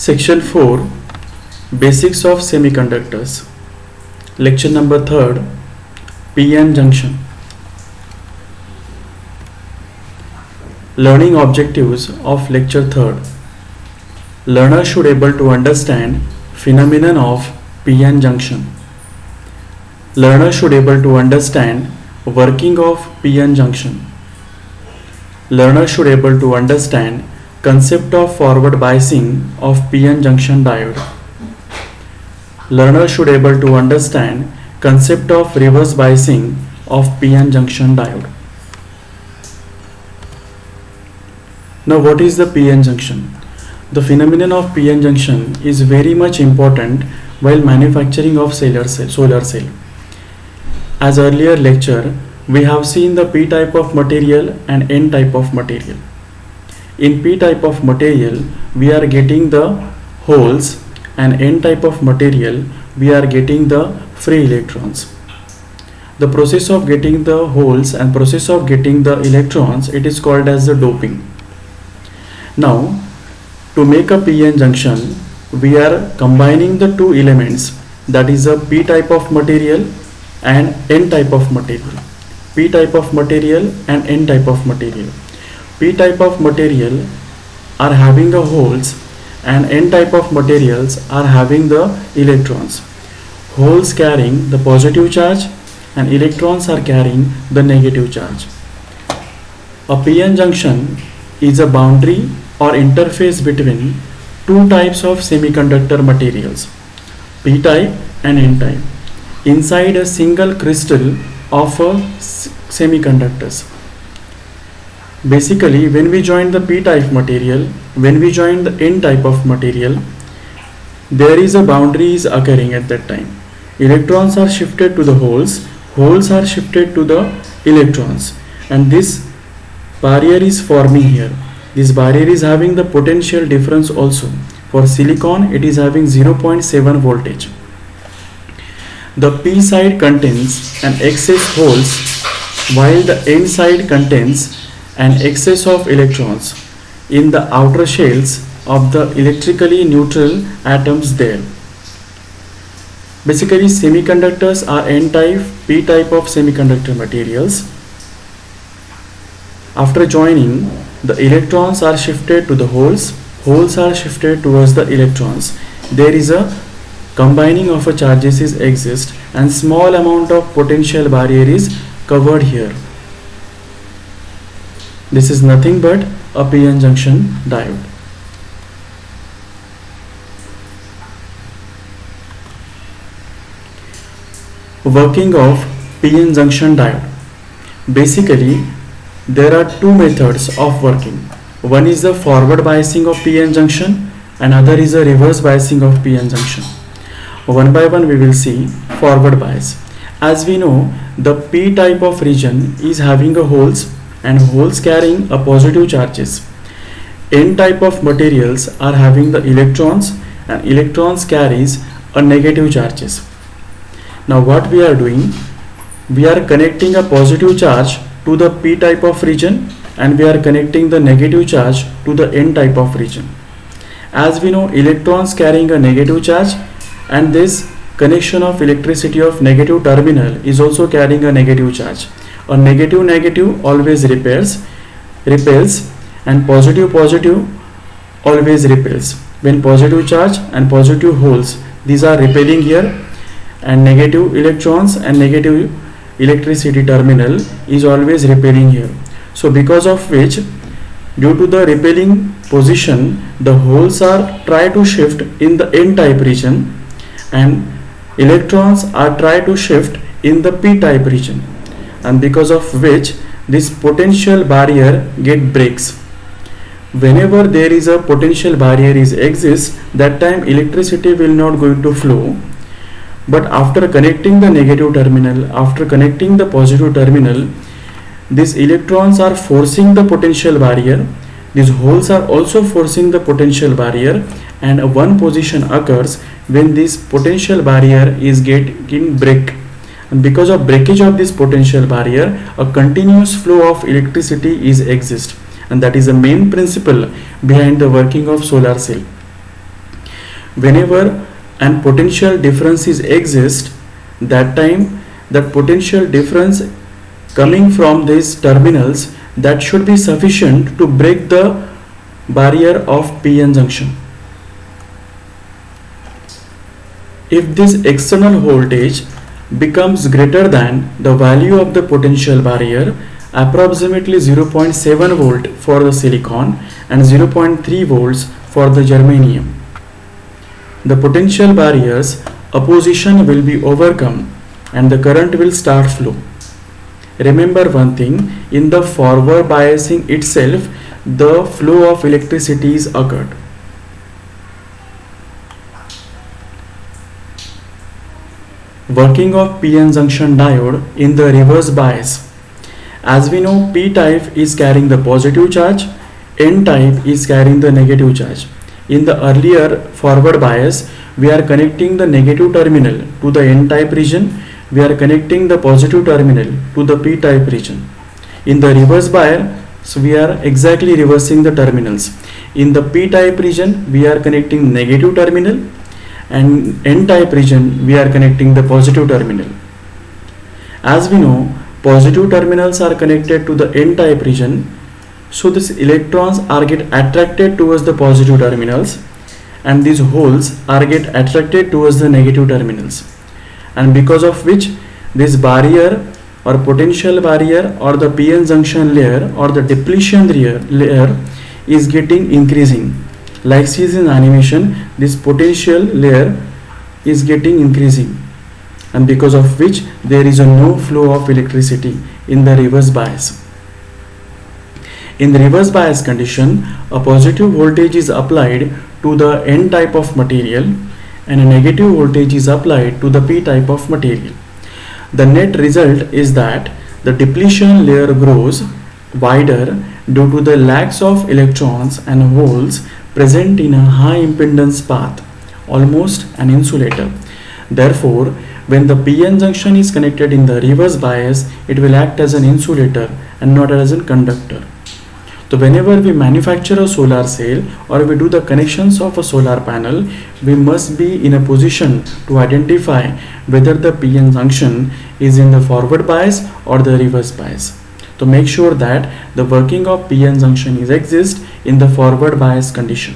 Section 4, Basics of Semiconductors. Lecture number 3rd, PN junction. Learning objectives of lecture 3rd. Learner should able to understand phenomenon of PN junction. Learner should able to understand working of PN junction. Learner should able to understand concept of forward biasing of PN junction diode. Learner should able to understand concept of reverse biasing of PN junction diode. Now what is the PN junction? The phenomenon of PN junction is very much important while manufacturing of solar cell. As earlier lecture, we have seen the P type of material and N type of material. In P type of material, we are getting the holes, and N type of material, we are getting the free electrons. The process of getting the holes and process of getting the electrons, it is called as the doping. Now, to make a PN junction, we are combining the two elements, that is a P type of material and N type of material. P type of material and N type of material. P type of material are having the holes and N type of materials are having the electrons. Holes carrying the positive charge and electrons are carrying the negative charge. A PN junction is a boundary or interface between two types of semiconductor materials, P type and N type, inside a single crystal of a semiconductors. Basically, when we join the P type material, when we join the N type of material, there is a boundary is occurring at that time. Electrons are shifted to the holes, holes are shifted to the electrons, and this barrier is forming here. This barrier is having the potential difference also. For silicon, it is having 0.7 voltage. The P side contains an excess holes, while the N side contains an excess of electrons in the outer shells of the electrically neutral atoms there. Basically, semiconductors are N type, P type of semiconductor materials. After joining, the electrons are shifted to the holes, holes are shifted towards the electrons. There is a combining of a charges is exist, and small amount of potential barrier is covered here. This is nothing but a PN junction diode. Working of PN junction diode. Basically, there are two methods of working. One is the forward biasing of PN junction, another is a reverse biasing of PN junction. One by one we will see forward bias. As we know, the P type of region is having a holes and holes carrying a positive charges. N type of materials are having the electrons and electrons carries a negative charges. Now what we are doing, we are connecting a positive charge to the P type of region and we are connecting the negative charge to the N type of region. As we know, electrons carrying a negative charge, and this connection of electricity of negative terminal is also carrying a negative charge. A negative always repels, and positive always repels. When positive charge and positive holes, these are repelling here, and negative electrons and negative electricity terminal is always repelling here. So because of which, due to the repelling position, the holes are try to shift in the N type region and electrons are try to shift in the P type region, and because of which this potential barrier breaks. Whenever there is a potential barrier exists, that time electricity will not going to flow. But after connecting the negative terminal, after connecting the positive terminal, these electrons are forcing the potential barrier, these holes are also forcing the potential barrier, and one position occurs when this potential barrier is getting break, and because of breakage of this potential barrier, a continuous flow of electricity is exist, and that is the main principle behind the working of solar cell. Whenever an potential difference is exist, that time that potential difference coming from these terminals, that should be sufficient to break the barrier of PN junction. If this external voltage becomes greater than the value of the potential barrier, approximately 0.7 volt for the silicon and 0.3 volts for the germanium, the potential barrier's opposition will be overcome and the current will start flow. Remember one thing, in the forward biasing itself, the flow of electricity is occurred. Working of PN junction diode in the reverse bias. As we know, P type is carrying the positive charge, N type is carrying the negative charge. In the earlier forward bias, we are connecting the negative terminal to the N type region, we are connecting the positive terminal to the P type region. In the reverse bias, we are exactly reversing the terminals. In the P type region, we are connecting negative terminal, and N type region we are connecting the positive terminal. As we know, positive terminals are connected to the N type region, so these electrons are get attracted towards the positive terminals and these holes are get attracted towards the negative terminals, and because of which this barrier or potential barrier or the PN junction layer or the depletion layer is getting increasing. Like see in animation, this potential layer is getting increasing, and because of which there is a no flow of electricity in the reverse bias. In the reverse bias condition, a positive voltage is applied to the N type of material and a negative voltage is applied to the P type of material. The net result is that the depletion layer grows wider due to the lack of electrons and holes present in a high impedance path, almost an insulator. Therefore, when the PN junction is connected in the reverse bias, it will act as an insulator and not as a conductor. So whenever we manufacture a solar cell or we do the connections of a solar panel, we must be in a position to identify whether the PN junction is in the forward bias or the reverse bias. So make sure that the working of PN junction is exist in the forward bias condition.